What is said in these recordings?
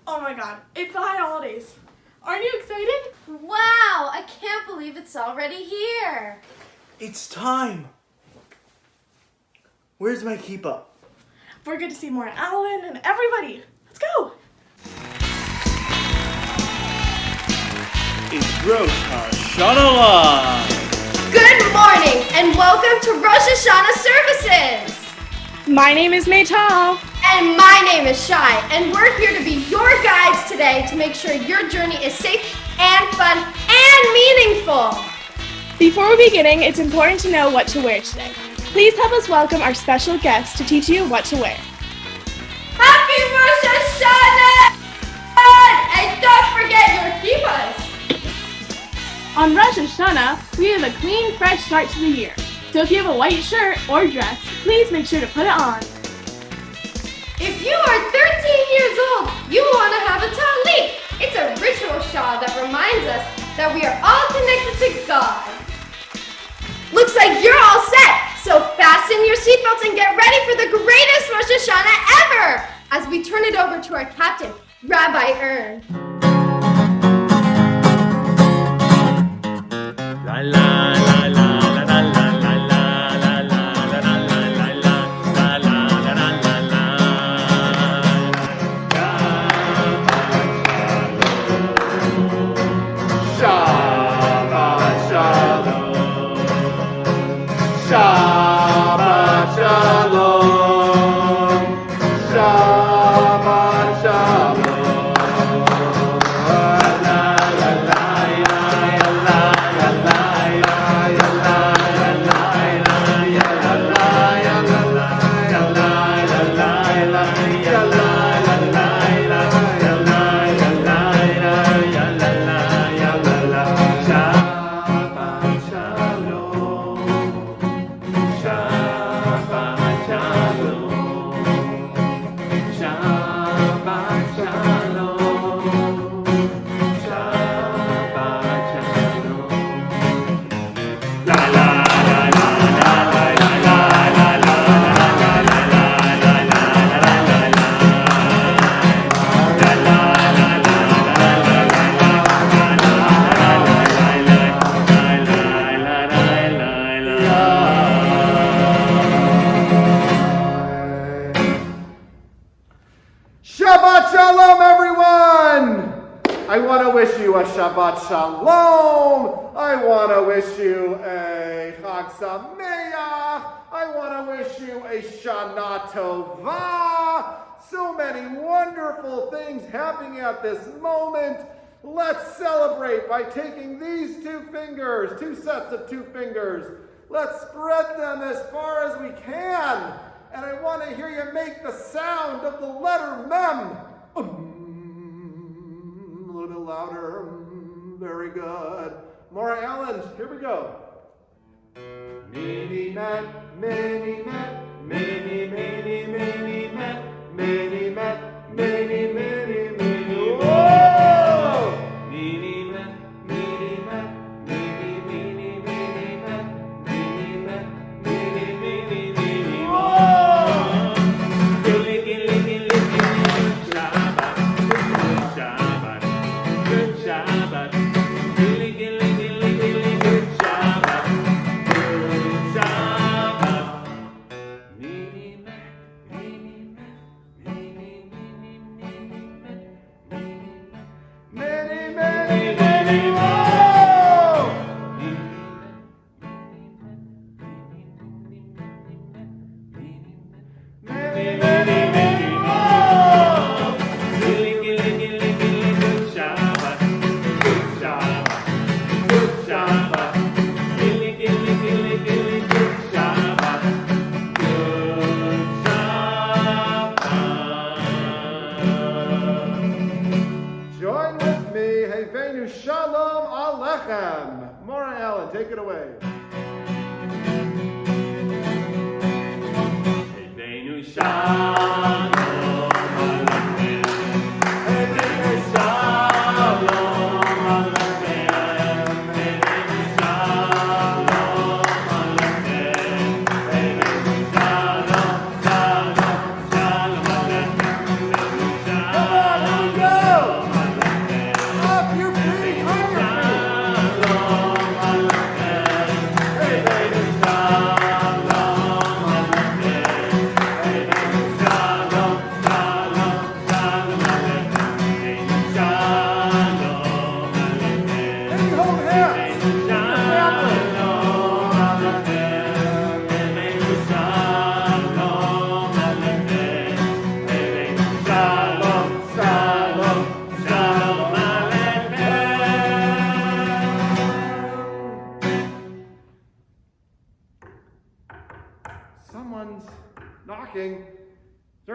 Oh my god, it's the high holidays. Aren't you excited? Wow, I can't believe it's already here. It's time. Where's my kippah? We're good to see Moreh Alan and everybody. Let's go. It's Rosh, HaShanah Live. Good morning and welcome to Rosh HaShanah services. My name is Maytal. And my name is Shai, and we're here to be your guides today to make sure your journey is safe and fun and meaningful. Before beginning, it's important to know what to wear today. Please help us welcome our special guest to teach you what to wear. Happy Rosh Hashanah! And don't forget your kippahs. On Rosh HaShanah, we have a clean, fresh start to the year. So if you have a white shirt or dress, please make sure to put it on. If you are 13 years old, you want to have a talit. It's a ritual shawl that reminds us that we are all connected to God. Looks like you're all set, so fasten your seatbelts and get ready for the greatest Rosh Hashanah ever as we turn it over to our captain, Rabbi Earne. La la la la la la la la la Shabbat Shalom. Shabbat Shalom. Shabbat Shalom. Shabbat Shalom, everyone! I want to wish you a Shabbat Shalom. I want to wish you a Chag Sameach. I want to wish you a Shanah Tova. So many wonderful things happening at this moment. Let's celebrate by taking these two fingers, two sets of two fingers. Let's spread them as far as we can. And I want to hear you make the sound of the letter Mem. A little bit louder. Very good. Moreh Alan, here we go. Mini met, mini met, mini, mini, mini met, mini met, mini, mini, mini. Whoa! Mini met, mini met, mini, mini, mini met, mini met, mini, mini, mini. Whoa! Gilly, gilly, gilly, gilly. Shabbat, good Shabbat, good Shabbat. Gilly, gilly, gilly, gilly, good Shabbat, good Shabbat. Mini met, mini met, mini, mini, mini met, mini, many, many, whoa! Many, many, many, whoa! Gilly, gilly, gilly, gilly, good Shabbat, good Shabbat, good Shabbat. Gilly, gilly, gilly, gilly, good Shabbat, good Shabbat. Join with me, Hevenu Shalom Alechem. Moreh Alan, take it away. Hevenu Shalom Alechem. Hevenu Shalom Alechem. Hevenu Shalom Alechem. Hevenu Shalom, Shalom, Shalom Alechem. Hevenu Shalom.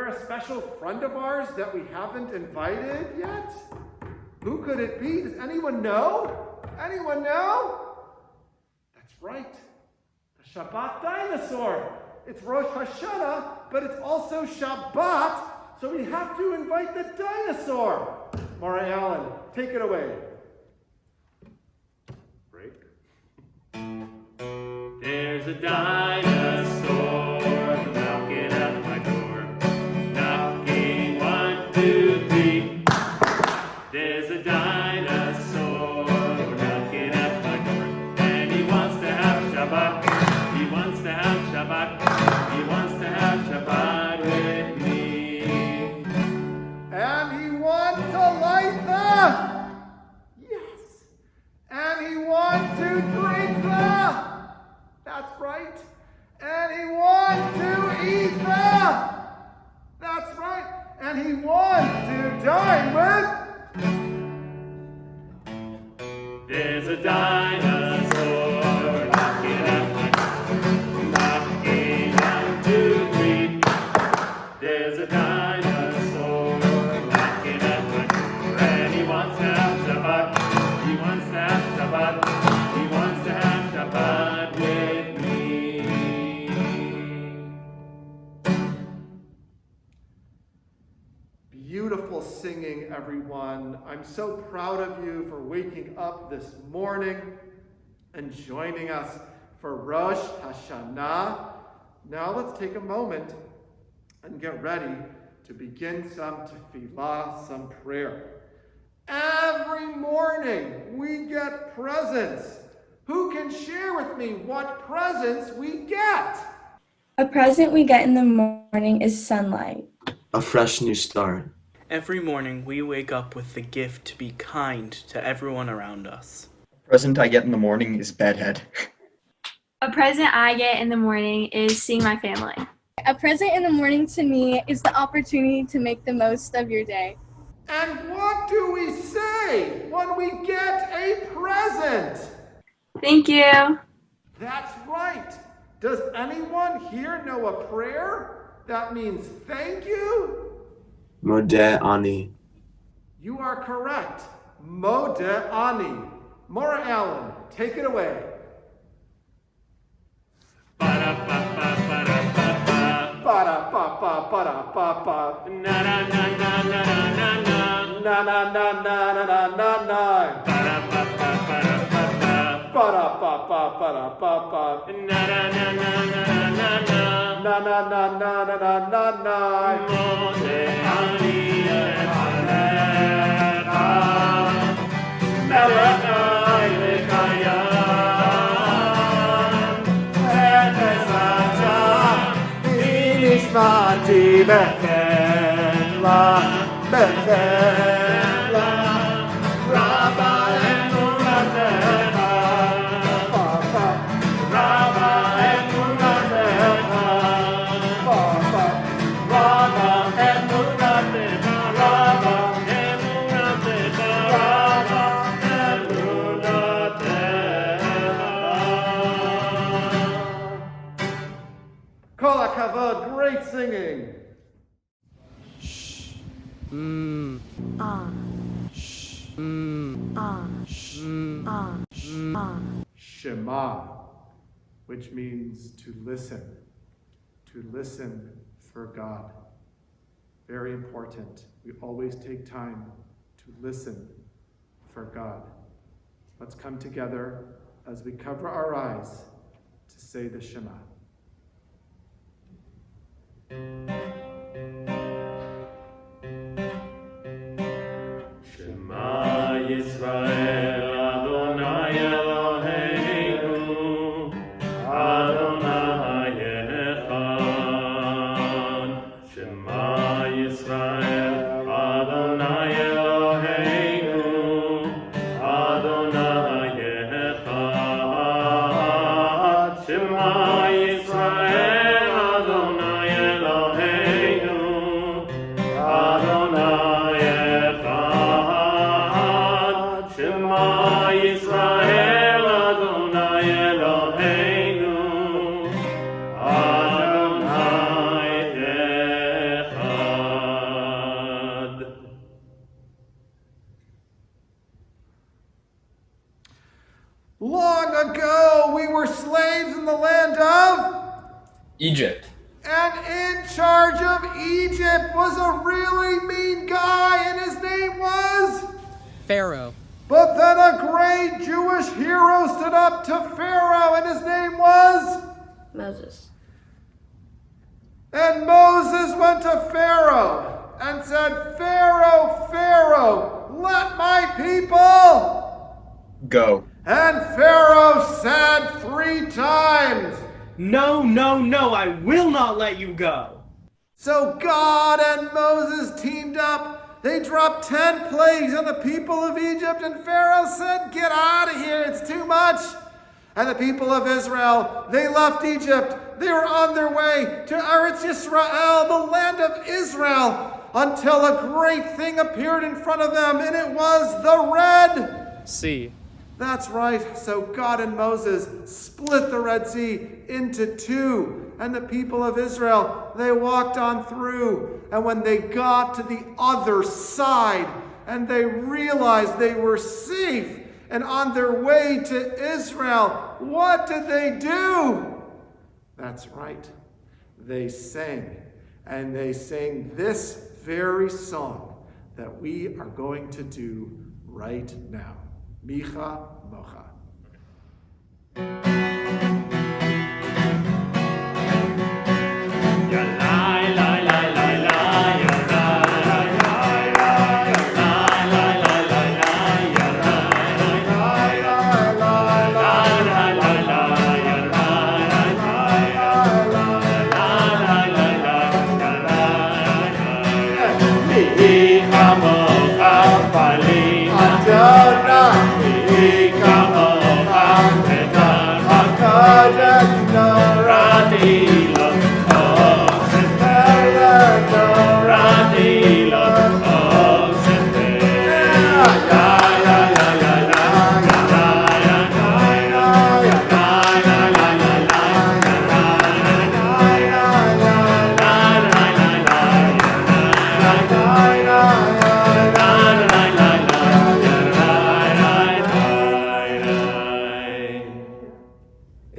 a special friend of ours that we haven't invited yet? Who could it be? Does anyone know? Anyone know? That's right. The Shabbat dinosaur. It's Rosh HaShanah, but it's also Shabbat, so we have to invite the dinosaur. Moreh Alan, take it away. Break. There's a dinosaur knocking at my door. Knocking 1, 2, 3. There's a dinosaur knocking at my door. And he wants to have Shabbat. He wants to have Shabbat. He wants to have Shabbat with me. And he wants to light the... Yes. And he wants to drink the... That's right. And he wants to eat the... That's right. And he wants to dine with... There's a dinosaur knocking at my door. Knocking 1, 2, 3. There's a dinosaur knocking at my door. And he wants to have Shabbat. He wants to have Shabbat. He wants to have Shabbat with me. Beautiful singing, everyone. I'm so proud of you for waking up this morning and joining us for Rosh HaShanah. Now let's take a moment and get ready to begin some tefillah, some prayer. Every morning we get presents. Who can share with me what presents we get? A present we get in the morning is sunlight. A fresh new start. Every morning we wake up with the gift to be kind to everyone around us. The present I get in the morning is bedhead. A present I get in the morning is seeing my family. A present in the morning to me is the opportunity to make the most of your day. And what do we say when we get a present? Thank you. That's right. Does anyone here know a prayer that means thank you? Moreh Ani. You are correct. Moreh Ani. Moreh Alan, take it away. Ba-da-ba-ba-ba-da-ba-ba. Ba-da-ba-ba-ba-da-ba-ba. Na-na-na-na-na-na-na-na. Na-na-na-na-na-na-na-na. Ba-da-ba-ba-ba-da-ba-ba. Ba-da-ba-ba-ba-da-ba-ba. Na-na-na-na-na-na-na-na. Na-na-na-na-na-na-na-na. Moreh Ani Alecha. Melech Nishmati Mechela, Mechela, Rabbi Earne, Rabbi Kol HaKavod, great singing. Shema, which means to listen for God. Very important. We always take time to listen for God. Let's come together as we cover our eyes to say the Shema. Shema Yisrael, Adonai Eloheinu, Adonai Echad. Shema Yisrael, Adonai Eloheinu, Adonai Echad. Shema Yisrael, Adonai Eloheinu, Adonai Echad. Shema Yisrael, Adonai Eloheinu, Adonai Echad. Egypt. And in charge of Egypt was a really mean guy, and his name was Pharaoh. But then a great Jewish hero stood up to Pharaoh, and his name was Moses. And Moses went to Pharaoh and said, Pharaoh, Pharaoh, let my people Go. And Pharaoh said 3 times, No, no, no, I will not let you go. So God and Moses teamed up. They dropped 10 plagues on the people of Egypt, and Pharaoh said, get out of here, it's too much. And the people of Israel, they left Egypt. They were on their way to Eretz Yisrael, the land of Israel, until a great thing appeared in front of them, and it was the Red Sea. That's right. So God and Moses split the Red Sea into 2. And the people of Israel, they walked on through. And when they got to the other side and they realized they were safe and on their way to Israel, what did they do? That's right. They sang. And they sang this very song that we are going to do right now. Micha Mocha.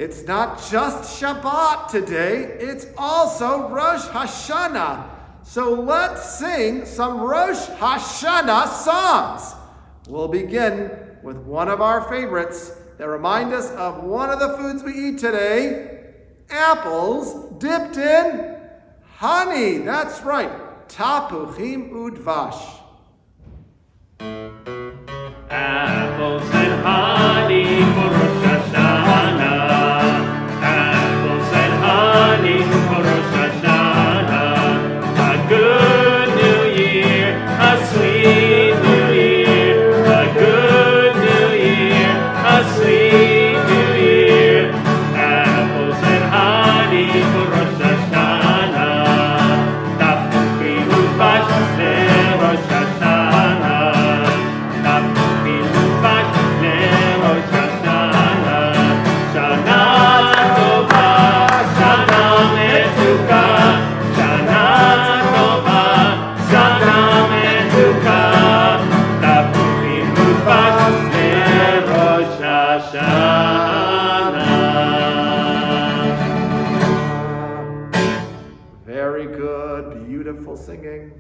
It's not just Shabbat today, it's also Rosh HaShanah. So let's sing some Rosh HaShanah songs. We'll begin with one of our favorites that remind us of one of the foods we eat today, apples dipped in honey. That's right, tapuchim udvash. Apples and honey for Rosh Hashanah. Apples and honey for Rosh Hashanah. A good new year, a sweet new year. A good new year, a sweet new year. Apples and honey for Rosh Hashanah. Tapuchim udvash le Rosh Hashanah. Very good, beautiful singing.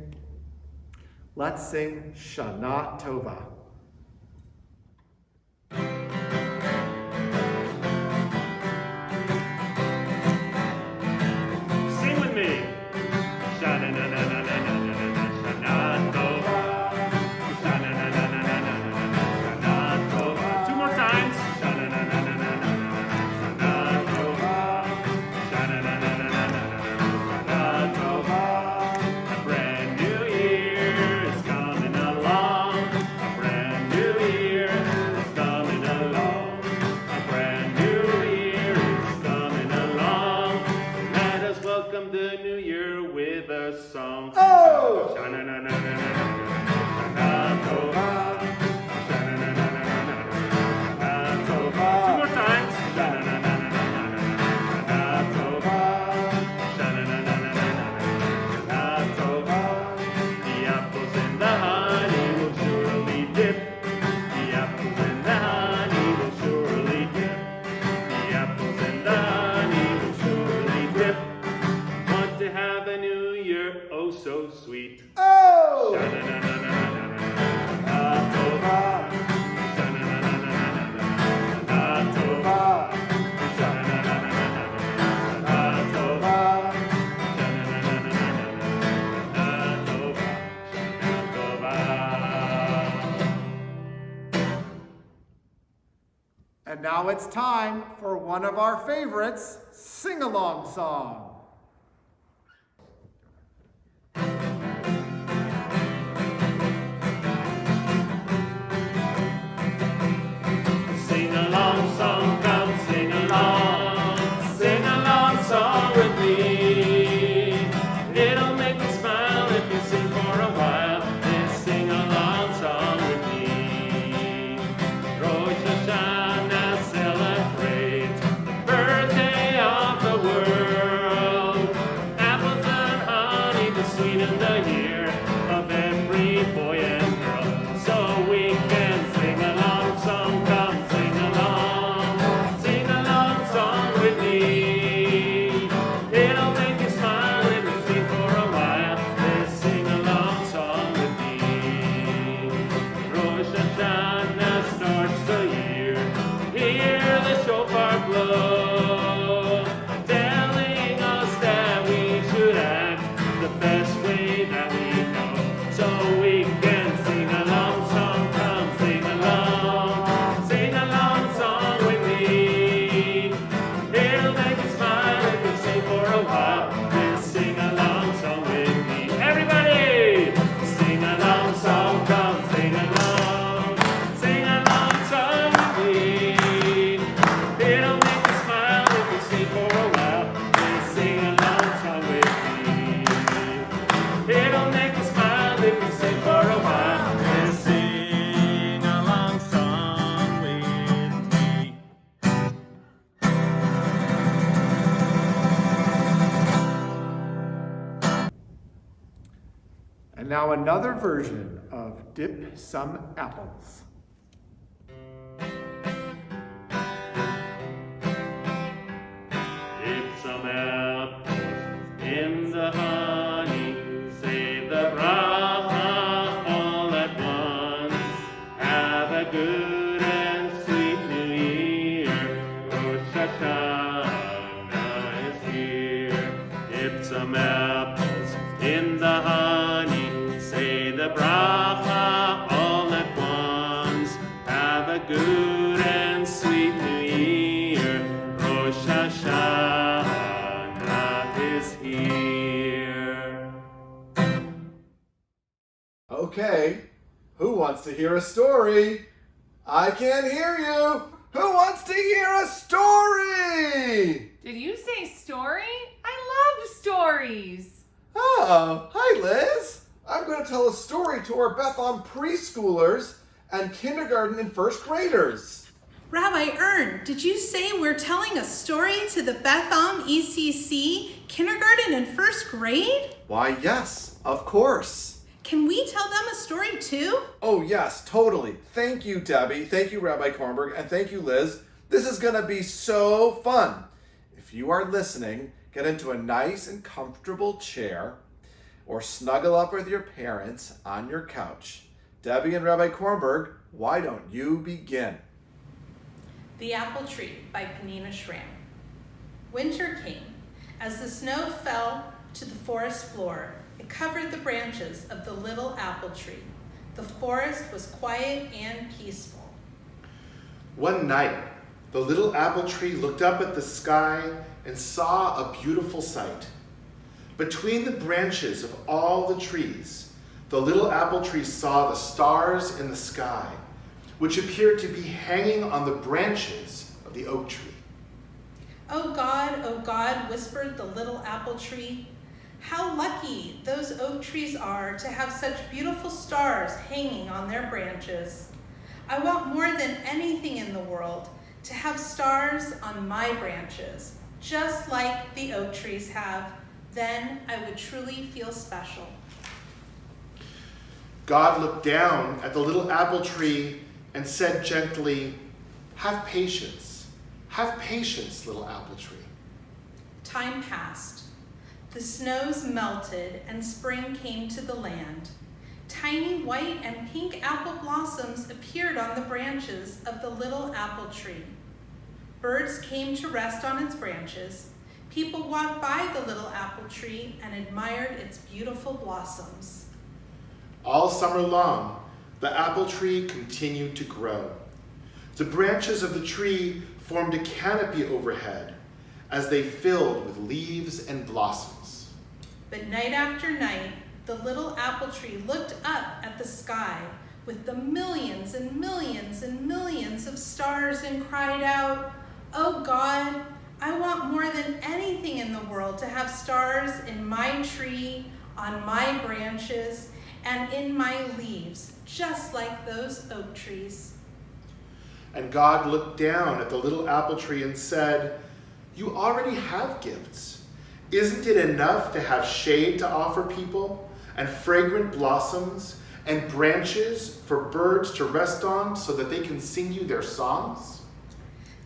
Let's sing Shanah Tova. Sing with me. Shanah na na na na na na na Shanah Tova. Shanah na na na na na na na Shanah Tova. 2 more times. Shanah na na na na na na Shanah Tova. Shanah na na na na na na Shanah Tova. A brand new year is coming along. A brand new year is coming along. A brand new year is coming along. Let us welcome the new year with a song. Oh! Shana na na na na na Shana Tova. Shana na na na na na Shana Tova. 2 more times. Shana na na na na na Shana Tova. Shana na na na na na Shana Tova. The apples and the honey will surely dip. The apples and the honey will surely dip. The apples and the honey will surely dip. Oh! And now it's time for one of our favorites, sing-along song. Sing along song, come sing along song with me. It'll make me smile if you sing for a while. This sing along song with me. Rosh HaShanah celebrate the birthday of the world. Apples and honey to sweeten the year of every boy and girl. So we can sing along song, come sing along song with me. It'll make you smile if you sing for a while. Let's sing along song with me. Rosh Hashanah starts the year. Hear the shofar blow, telling us that we should act the best way that we know. So we can sing along song, come sing along song with me. It'll make you smile if you sing for a while. Let's sing along song with me. Everybody, sing along song, come sing along song with me. It'll make you smile if you sing for a while. Let's sing along song with me. It'll make you smile if you sing for a while. Let's sing along song with me. And now another version of Dip Some Apples. Dip some apples in the honey, say the bracha all at once. Have a good and sweet new year. Rosh Hashanah is here. Dip some apples in the honey, say the bracha all at once. Have a good and sweet new year. Rosh Hashanah is here. Okay, who wants to hear a story? I can't hear you. Who wants to hear a story? Did you say story? I love stories. Oh, hi Liz. I'm going to tell a story to our Bethlehem preschoolers and kindergarten and first graders. Rabbi Earne, did you say we're telling a story to the Bethlehem ECC kindergarten and first grade? Why, yes, of course. Can we tell them a story too? Oh, yes, totally. Thank you, Debbie. Thank you, Rabbi Kornberg. And thank you, Liz. This is going to be so fun. If you are listening, get into a nice and comfortable chair or snuggle up with your parents on your couch. Debbie and Rabbi Kornberg, why don't you begin? The Apple Tree by Penina Schramm. Winter came. As the snow fell to the forest floor, it covered the branches of the little apple tree. The forest was quiet and peaceful. One night, the little apple tree looked up at the sky and saw a beautiful sight. Between the branches of all the trees, the little apple tree saw the stars in the sky, which appeared to be hanging on the branches of the oak tree. Oh God, whispered the little apple tree. How lucky those oak trees are to have such beautiful stars hanging on their branches. I want more than anything in the world to have stars on my branches, just like the oak trees have. Then I would truly feel special. God looked down at the little apple tree and said gently, have patience, little apple tree. Time passed. The snows melted and spring came to the land. Tiny white and pink apple blossoms appeared on the branches of the little apple tree. Birds came to rest on its branches. People walked by the little apple tree and admired its beautiful blossoms. All summer long, the apple tree continued to grow. The branches of the tree formed a canopy overhead as they filled with leaves and blossoms. But night after night, the little apple tree looked up at the sky with the millions and millions and millions of stars and cried out, "Oh God, I want more than anything in the world to have stars in my tree, on my branches, and in my leaves, just like those oak trees." And God looked down at the little apple tree and said, "You already have gifts. Isn't it enough to have shade to offer people, and fragrant blossoms, and branches for birds to rest on so that they can sing you their songs?"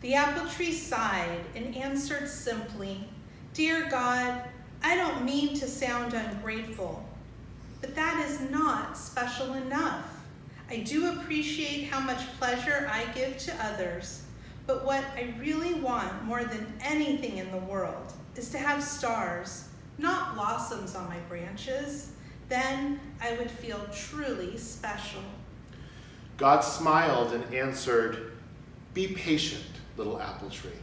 The apple tree sighed and answered simply, "Dear God, I don't mean to sound ungrateful, but that is not special enough. I do appreciate how much pleasure I give to others, but what I really want more than anything in the world is to have stars, not blossoms on my branches. Then I would feel truly special." God smiled and answered, "Be patient, little apple tree."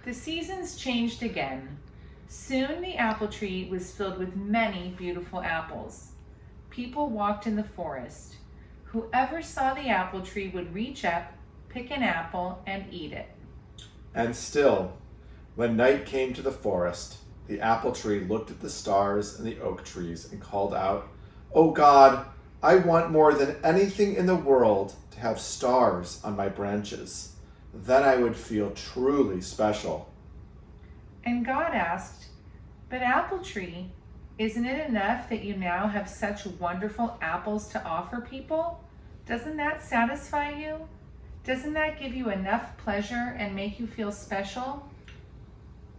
The seasons changed again. Soon the apple tree was filled with many beautiful apples. People walked in the forest. Whoever saw the apple tree would reach up, pick an apple, and eat it. And still, when night came to the forest, the apple tree looked at the stars and the oak trees and called out, "Oh God, I want more than anything in the world to have stars on my branches. Then I would feel truly special." And God asked, "But apple tree, isn't it enough that you now have such wonderful apples to offer people? Doesn't that satisfy you? Doesn't that give you enough pleasure and make you feel special?"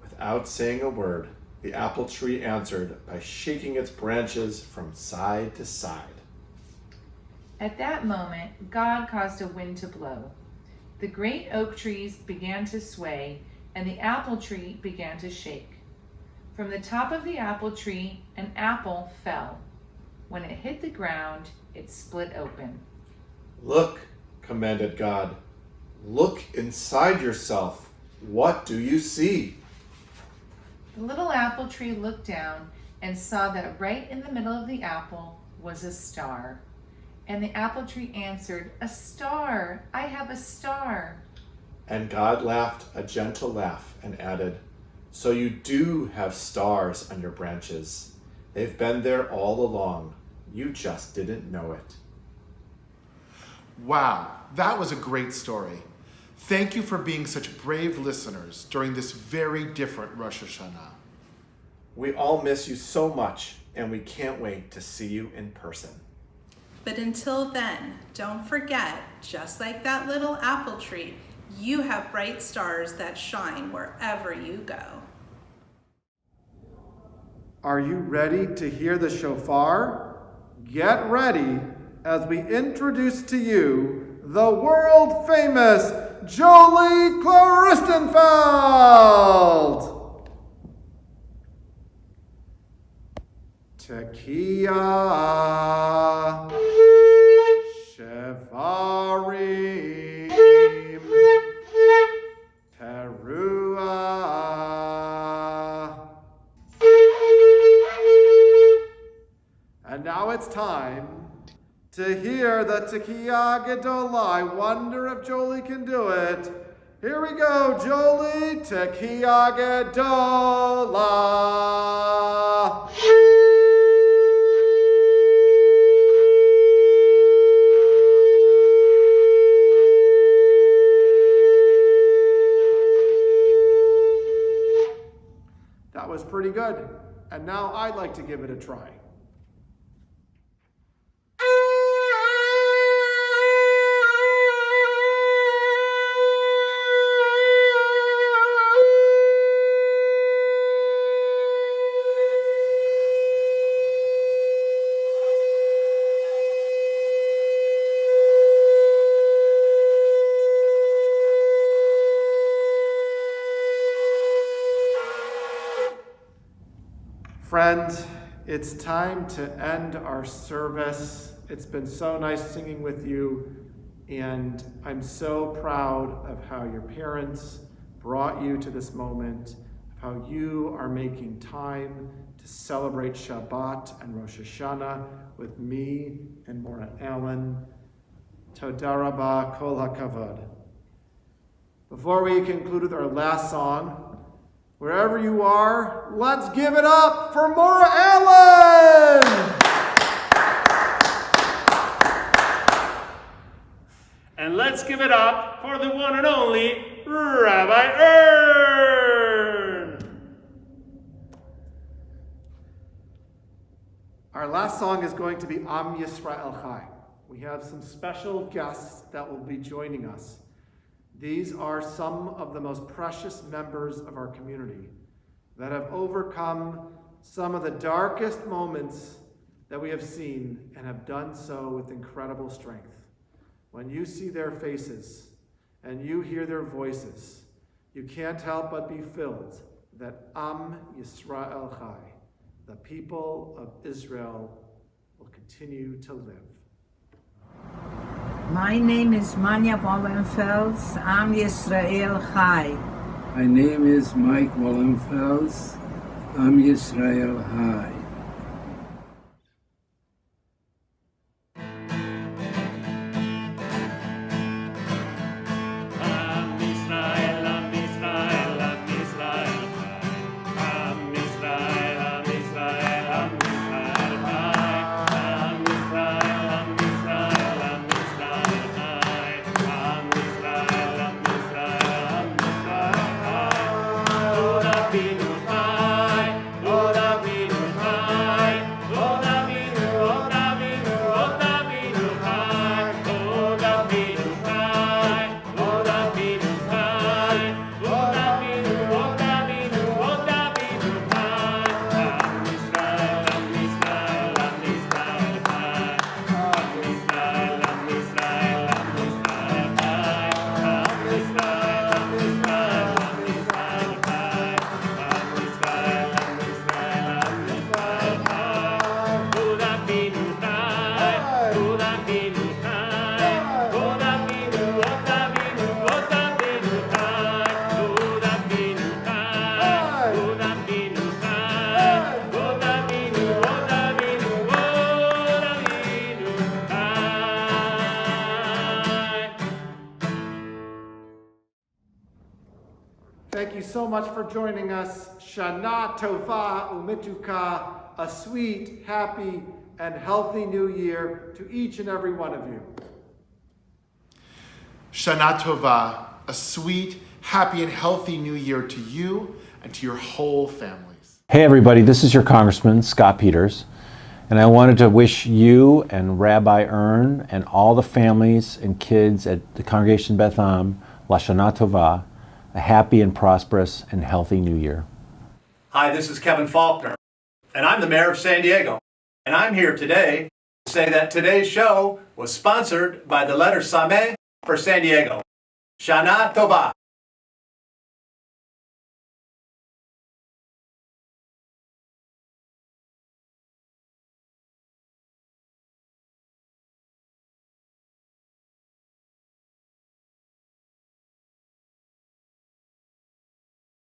Without saying a word, the apple tree answered by shaking its branches from side to side. At that moment, God caused a wind to blow. The great oak trees began to sway, and the apple tree began to shake. From the top of the apple tree, an apple fell. When it hit the ground, it split open. "Look," commanded God. "Look inside yourself. What do you see?" The little apple tree looked down and saw that right in the middle of the apple was a star. And the apple tree answered, "A star! I have a star!" And God laughed a gentle laugh and added, "So you do have stars on your branches. They've been there all along. You just didn't know it." Wow, that was a great story. Thank you for being such brave listeners during this very different Rosh Hashanah. We all miss you so much, and we can't wait to see you in person. But until then, don't forget, just like that little apple tree, you have bright stars that shine wherever you go. Are you ready to hear the shofar? Get ready as we introduce to you the world-famous Jolie Klaristenfeld! Tekiah, Shevarim, Teruah. And now it's time to hear the Tekiah Gedolah. I wonder if Jolie can do it. Here we go, Jolie, Tekiah Gedolah. That was pretty good. And now I'd like to give it a try. Friend, it's time to end our service. It's been so nice singing with you, and I'm so proud of how your parents brought you to this moment, of how you are making time to celebrate Shabbat and Rosh Hashanah with me and Moreh Alan. Toda rabah, kol hakavod. Before we conclude with our last song, wherever you are, let's give it up for Moreh Alan! And let's give it up for the one and only Rabbi Earne. Our last song is going to be Am Yisrael Chai. We have some special guests that will be joining us. These are some of the most precious members of our community that have overcome some of the darkest moments that we have seen and have done so with incredible strength. When you see their faces and you hear their voices, you can't help but be filled that Am Yisrael Chai, the people of Israel, will continue to live. My name is Manya Wallenfels. Am Yisrael Chai. My name is Mike Wallenfels. Am Yisrael Chai. Thank you so much for joining us. Shanah Tova Umituka, a sweet, happy, and healthy new year to each and every one of you. Shanah Tova, a sweet, happy, and healthy new year to you and to your whole families. Hey everybody, this is your Congressman, Scott Peters, and I wanted to wish you and Rabbi Earne and all the families and kids at the Congregation Beth Am, Shanah Tova, a happy and prosperous and healthy new year. Hi, this is Kevin Faulkner, and I'm the mayor of San Diego. And I'm here today to say that today's show was sponsored by the letter Sameh for San Diego. Shanah Tova.